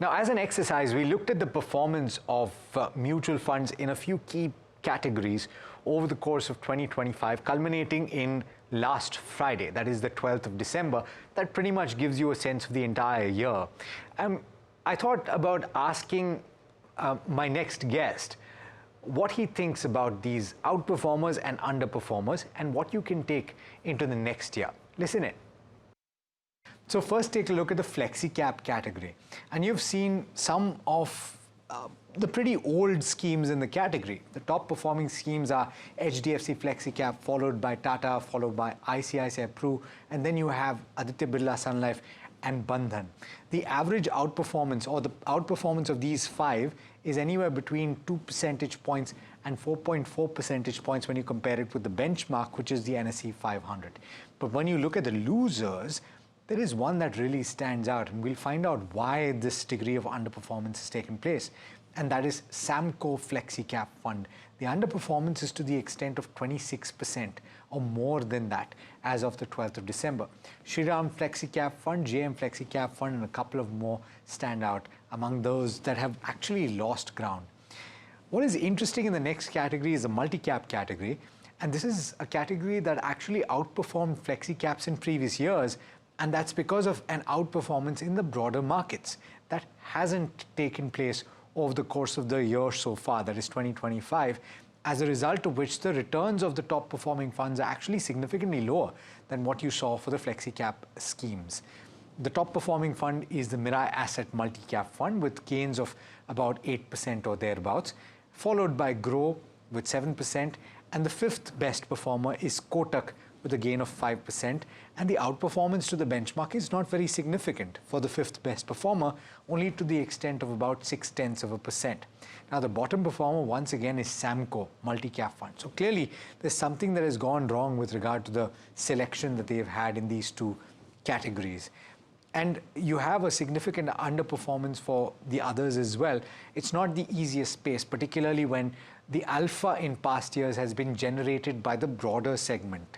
Now, as an exercise, we looked at the performance of mutual funds in a few key categories over the course of 2025, culminating in last Friday, that is the 12th of December. That pretty much gives you a sense of the entire year. I thought about asking my next guest what he thinks about these outperformers and underperformers and what you can take into the next year. Listen in. So first, take a look at the flexi cap category, and you've seen some of the pretty old schemes in the category. The top performing schemes are HDFC Flexi Cap, followed by Tata, followed by ICICI Pru, and then you have Aditya Birla Sun Life and Bandhan. The average outperformance, or the outperformance of these five, is anywhere between 2 percentage points and 4.4 percentage points when you compare it with the benchmark, which is the NSE 500. But when you look at the losers, there is one that really stands out, and we'll find out why this degree of underperformance has taken place, and that is Samco Flexi Cap Fund. The underperformance is to the extent of 26% or more than that as of the 12th of December. Shriram Flexi Cap Fund, JM Flexi Cap Fund, and a couple of more stand out among those that have actually lost ground. What is interesting in the next category is the multi-cap category, and this is a category that actually outperformed flexi caps in previous years, and that's because of an outperformance in the broader markets that hasn't taken place over the course of the year so far, that is 2025, as a result of which the returns of the top performing funds are actually significantly lower than what you saw for the flexi cap schemes. The top performing fund is the Mirai Asset Multi-Cap Fund with gains of about 8% or thereabouts, followed by Grow with 7%, and the fifth best performer is Kotak with a gain of 5%, and the outperformance to the benchmark is not very significant for the fifth best performer, only to the extent of about 0.6%. Now, the bottom performer once again is Samco Multi-Cap Fund. So clearly, there's something that has gone wrong with regard to the selection that they've had in these two categories. And you have a significant underperformance for the others as well. It's not the easiest space, particularly when the alpha in past years has been generated by the broader segment.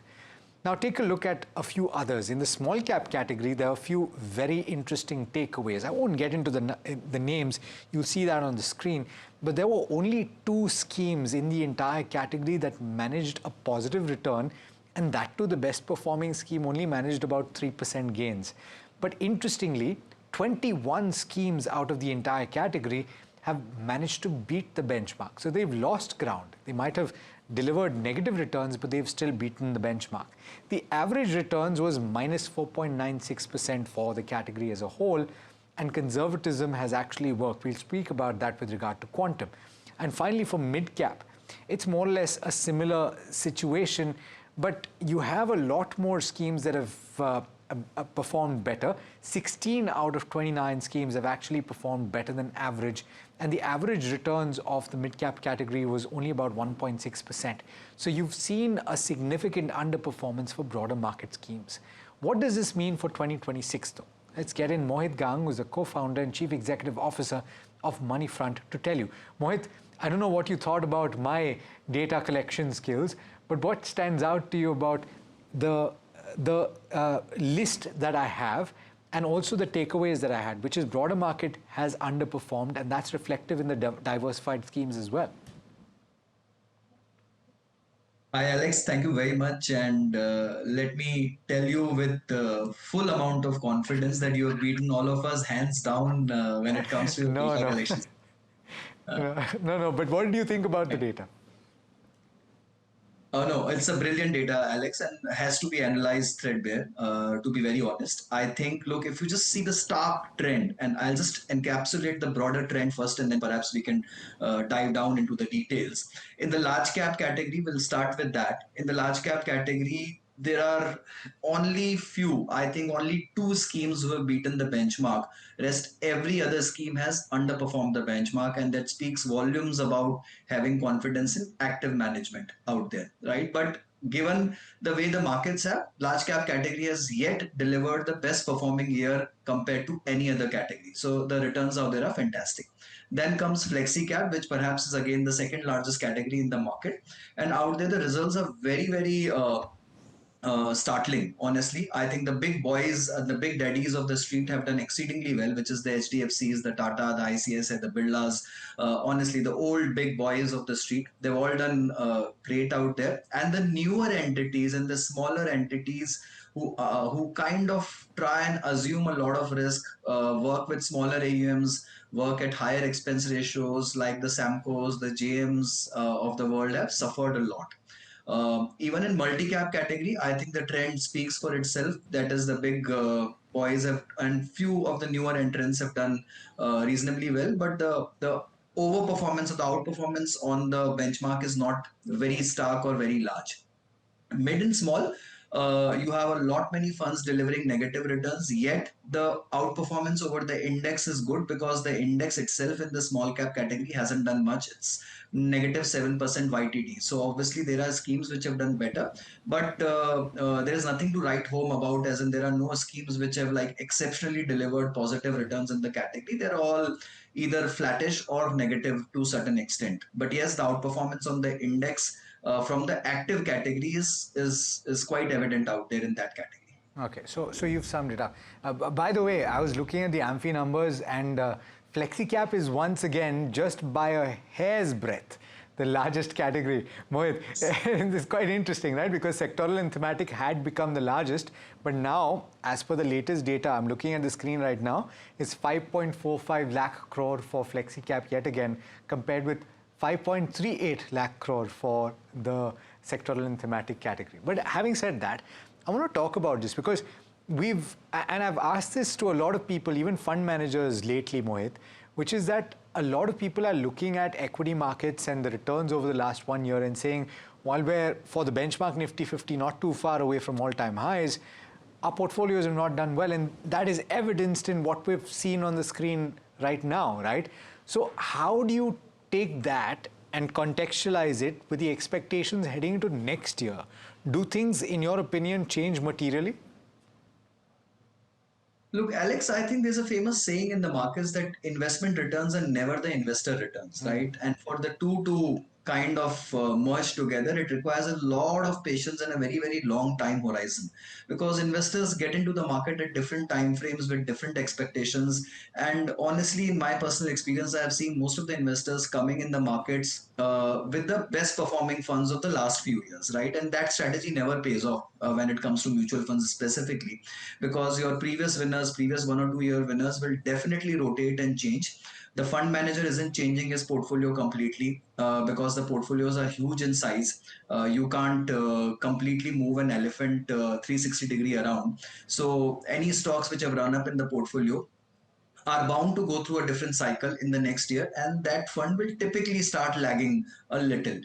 Now take a look at a few others. In the small cap category, there are a few very interesting takeaways. I won't get into the names, you'll see that on the screen, but there were only two schemes in the entire category that managed a positive return, and that too the best performing scheme only managed about 3% gains. But interestingly, 21 schemes out of the entire category have managed to beat the benchmark. So they've lost ground. They might have delivered negative returns, but they've still beaten the benchmark. The average returns was minus 4.96% for the category as a whole, and conservatism has actually worked. We'll speak about that with regard to quantum. And finally, for mid-cap, it's more or less a similar situation, but you have a lot more schemes that have performed better. 16 out of 29 schemes have actually performed better than average, and the average returns of the mid-cap category was only about 1.6%. So you've seen a significant underperformance for broader market schemes. What does this mean for 2026 though? Let's get in Mohit Gang, who's the co-founder and chief executive officer of Moneyfront, to tell you. Mohit, I don't know what you thought about my data collection skills, but what stands out to you about the list that I have, and also the takeaways that I had, which is broader market has underperformed, and that's reflective in the diversified schemes as well. Hi Alex, thank you very much, and let me tell you with full amount of confidence that you have beaten all of us hands down when it comes to your No, data no. collections. No, but what do you think about the data? No, it's a brilliant data, Alex, and has to be analyzed threadbare. To be very honest, I think, look, if you just see the stark trend, and I'll just encapsulate the broader trend first, and then perhaps we can dive down into the details. In the large cap category, we'll start with that. In the large cap category, there are only few, I think only two schemes who have beaten the benchmark. Rest every other scheme has underperformed the benchmark, and that speaks volumes about having confidence in active management out there, right? But given the way the markets have, large cap category has yet delivered the best performing year compared to any other category. So the returns out there are fantastic. Then comes flexi cap, which perhaps is again the second largest category in the market, and out there the results are very startling, honestly. I think the big boys, the big daddies of the street have done exceedingly well, which is the HDFCs, the Tata, the ICICI, the Birlas. Honestly, the old big boys of the street, they've all done great out there. And the newer entities and the smaller entities who kind of try and assume a lot of risk, work with smaller AUMs, work at higher expense ratios, like the Samcos, the JMs of the world, have suffered a lot. Even in multi-cap category, I think the trend speaks for itself. That is, the big boys have, and few of the newer entrants have done reasonably well, but the overperformance or the outperformance on the benchmark is not very stark or very large. Mid and small, you have a lot many funds delivering negative returns, yet the outperformance over the index is good because the index itself in the small cap category hasn't done much. It's negative 7% YTD. So obviously there are schemes which have done better, but there is nothing to write home about, as in there are no schemes which have like exceptionally delivered positive returns in the category. They're all either flattish or negative to a certain extent. But yes, the outperformance on the index from the active category is quite evident out there in that category. Okay, so you've summed it up. By the way, I was looking at the Amphi numbers, and FlexiCap is once again just by a hair's breadth the largest category. Mohit, this is quite interesting, right? Because sectoral and thematic had become the largest, but now, as per the latest data, I'm looking at the screen right now, it's 5.45 lakh crore for FlexiCap yet again, compared with 5.38 lakh crore for the sectoral and thematic category. But having said that, I want to talk about this because I've asked this to a lot of people, even fund managers lately, Mohit, which is that a lot of people are looking at equity markets and the returns over the last 1 year and saying, while we're for the benchmark Nifty 50 not too far away from all-time highs, our portfolios have not done well, and that is evidenced in what we've seen on the screen right now, right? So how do you take that and contextualize it with the expectations heading into next year? Do things, in your opinion, change materially? Look, Alex, I think there's a famous saying in the markets that investment returns are never the investor returns, right? And for the two to kind of merge together, it requires a lot of patience and a very, very long time horizon, because investors get into the market at different time frames with different expectations. And honestly, in my personal experience, I have seen most of the investors coming in the markets with the best performing funds of the last few years, right? And that strategy never pays off when it comes to mutual funds specifically, because your previous winners, previous 1 or 2 year winners will definitely rotate and change. The fund manager isn't changing his portfolio completely because the portfolios are huge in size. You can't completely move an elephant 360-degree around. So any stocks which have run up in the portfolio are bound to go through a different cycle in the next year, and that fund will typically start lagging a little,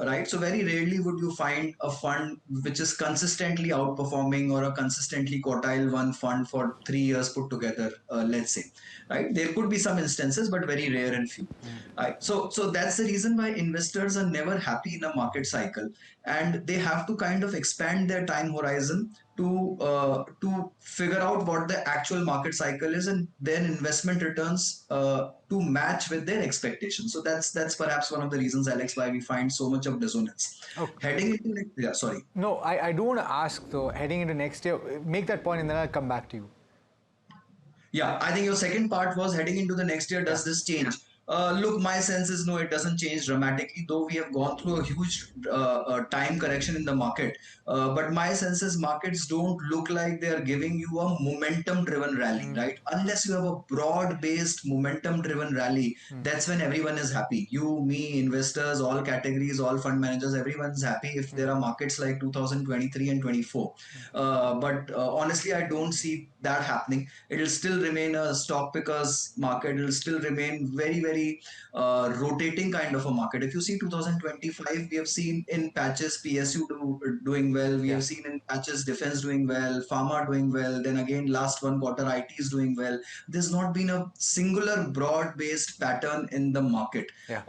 right? So very rarely would you find a fund which is consistently outperforming, or a consistently quartile one fund for 3 years put together, let's say, right? There could be some instances, but very rare and few, right? So that's the reason why investors are never happy in a market cycle, and they have to kind of expand their time horizon to figure out what the actual market cycle is, and then investment returns to match with their expectations. So that's perhaps one of the reasons, Alex, why we find so much of dissonance Okay. heading into yeah, sorry. No, I do want to ask though, heading into next year, make that point and then I'll come back to you. Yeah, I think your second part was heading into the next year. Yeah. Does this change? Look, my sense is no, it doesn't change dramatically, though we have gone through a huge time correction in the market. But my sense is markets don't look like they are giving you a momentum driven rally, right? Unless you have a broad based momentum driven rally, that's when everyone is happy. You, me, investors, all categories, all fund managers, everyone's happy if there are markets like 2023 and 24. But honestly, I don't see that happening. It will still remain a stock pickers market. It will still remain very, very rotating kind of a market. If you see 2025, we have seen in patches doing well. We Yeah. have seen in patches defense doing well, pharma doing well. Then again, last one quarter, IT is doing well. There's not been a singular broad-based pattern in the market, Yeah.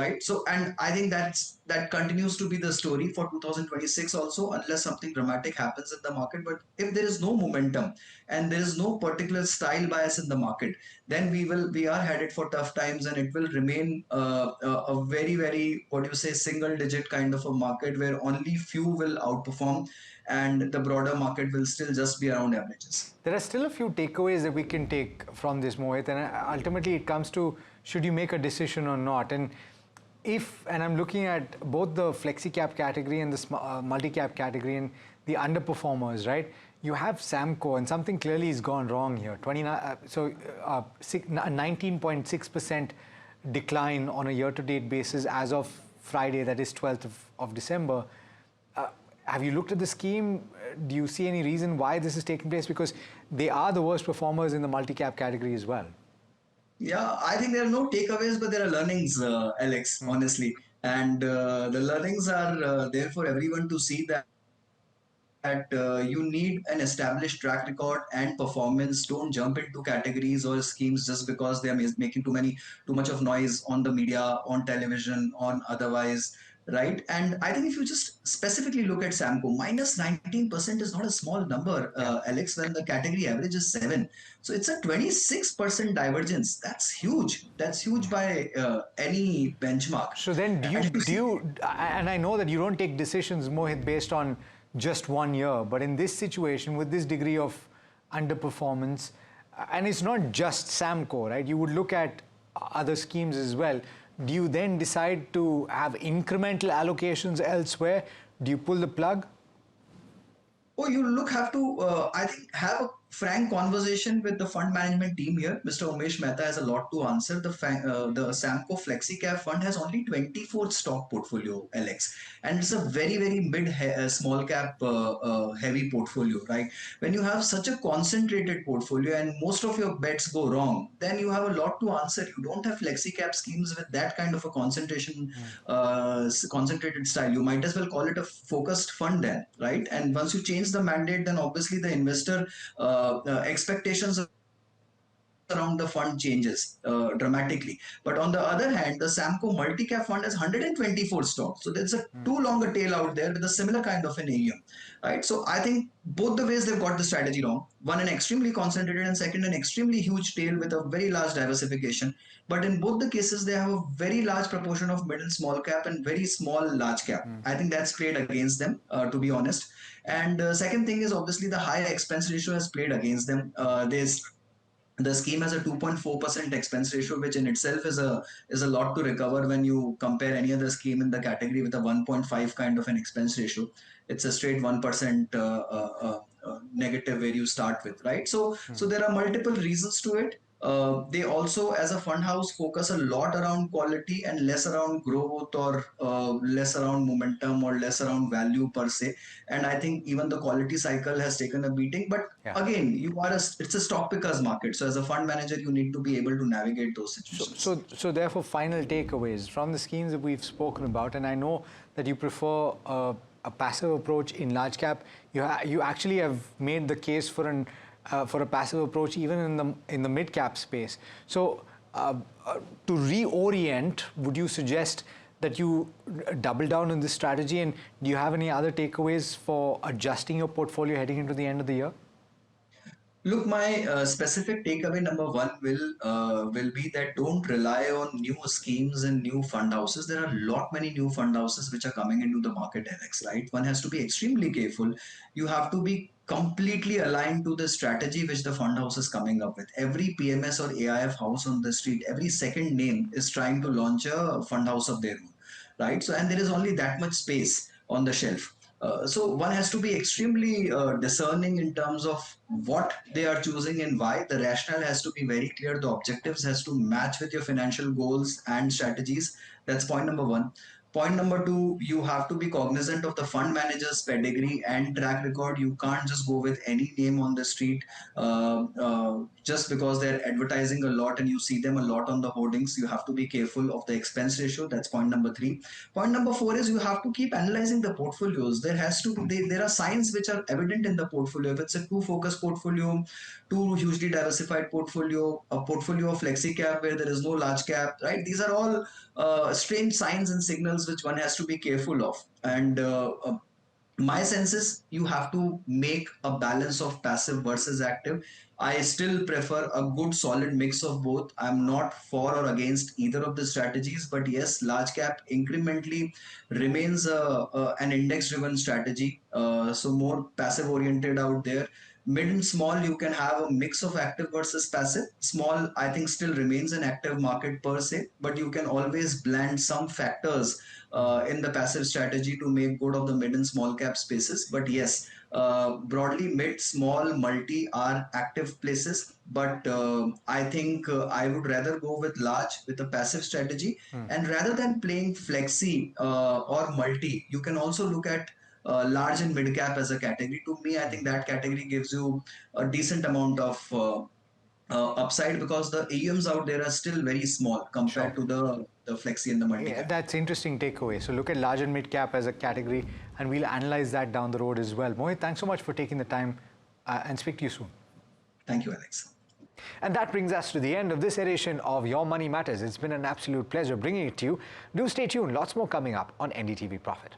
right? So, and I think that continues to be the story for 2026 also, unless something dramatic happens in the market. But if there is no momentum and there is no particular style bias in the market, then we are headed for tough times, and it will remain a very, very, what do you say, single digit kind of a market where only few will outperform and the broader market will still just be around averages. There are still a few takeaways that we can take from this, Mohit, and ultimately it comes to should you make a decision or not. And I'm looking at both the flexi cap category and the multi cap category and the underperformers, right? You have Samco, and something clearly has gone wrong here. 19.6% decline on a year-to-date basis as of Friday, that is 12th of December. Have you looked at the scheme? Do you see any reason why this is taking place? Because they are the worst performers in the multi-cap category as well. Yeah, I think there are no takeaways, but there are learnings, Alex, honestly. And the learnings are there for everyone to see that you need an established track record and performance. Don't jump into categories or schemes just because they are making too much of noise on the media, on television, on otherwise, right? And I think if you just specifically look at Samco, minus 19% is not a small number, Yeah. Alex, when the category average is 7. So it's a 26% divergence. That's huge. That's huge by any benchmark. So then and I know that you don't take decisions, Mohit, based on just 1 year, but in this situation, with this degree of underperformance, and it's not just Samco, right? You would look at other schemes as well. Do you then decide to have incremental allocations elsewhere? Do you pull the plug? Oh, you have to, I think, have a frank conversation with the fund management team here. Mr. Umesh Mehta has a lot to answer. The Samco FlexiCap fund has only 24 stock portfolio, Alex, and it's a very, very small cap heavy portfolio, right? When you have such a concentrated portfolio and most of your bets go wrong, then you have a lot to answer. You don't have FlexiCap schemes with that kind of a concentrated style. You might as well call it a focused fund then, right? And once you change the mandate, then obviously the investor expectations around the fund changes dramatically. But on the other hand, the Samco multi-cap fund has 124 stocks. So there's a too long a tail out there with a similar kind of an AUM, right? So I think both the ways they've got the strategy wrong. One, an extremely concentrated, and second, an extremely huge tail with a very large diversification. But in both the cases, they have a very large proportion of mid and small cap and very small large cap. I think that's played against them, to be honest. And second thing is obviously the high expense ratio has played against them. The scheme has a 2.4% expense ratio, which in itself is a lot to recover when you compare any other scheme in the category with a 1.5 kind of an expense ratio. It's a straight 1% negative where you start with, right? So there are multiple reasons to it. They also, as a fund house, focus a lot around quality and less around growth or less around momentum or less around value per se. And I think even the quality cycle has taken a beating. But again, it's a stock pickers market. So as a fund manager, you need to be able to navigate those situations. So therefore, final takeaways from the schemes that we've spoken about, and I know that you prefer a passive approach in large cap. You actually have made the case for a passive approach even in the mid cap space. So to reorient, would you suggest that you double down on this strategy? And do you have any other takeaways for adjusting your portfolio heading into the end of the year? Look, my specific takeaway number one will be that don't rely on new schemes and new fund houses. There are many new fund houses which are coming into the market, Alex, right? One has to be extremely careful. You have to be completely aligned to the strategy which the fund house is coming up with. Every PMS or AIF house on the street, every second name is trying to launch a fund house of their own, right? So, and there is only that much space on the shelf. So one has to be extremely discerning in terms of what they are choosing and why. The rationale has to be very clear. The objectives has to match with your financial goals and strategies. That's point number one. Point number two, you have to be cognizant of the fund manager's pedigree and track record. You can't just go with any name on the street just because they're advertising a lot and you see them a lot on the hoardings. You have to be careful of the expense ratio. That's point number three. Point number four is you have to keep analyzing the portfolios. There are signs which are evident in the portfolio. If it's a too focused portfolio, too hugely diversified portfolio, a portfolio of flexi cap where there is no large cap, right? These are all strange signs and signals which one has to be careful of. And my sense is you have to make a balance of passive versus active. I still prefer a good solid mix of both. I'm not for or against either of the strategies, but yes, large cap incrementally remains an index driven strategy. So more passive oriented out there. Mid and small, you can have a mix of active versus passive. Small, I think, still remains an active market per se, but you can always blend some factors in the passive strategy to make good of the mid and small cap spaces. But yes, broadly, mid, small, multi are active places. But I think I would rather go with large with a passive strategy. And rather than playing flexi or multi, you can also look at large and mid cap as a category. To me, I think that category gives you a decent amount of upside because the AUMs out there are still very small Sure. compared to the flexi and the multi Yeah, cap. that's interesting takeaway. So look at large and mid cap as a category, and we'll analyze that down the road as well. Mohit, thanks so much for taking the time, and speak to you soon. Thank you, Alex. And that brings us to the end of this edition of Your Money Matters. It's been an absolute pleasure bringing it to you. Do stay tuned. Lots more coming up on NDTV Profit.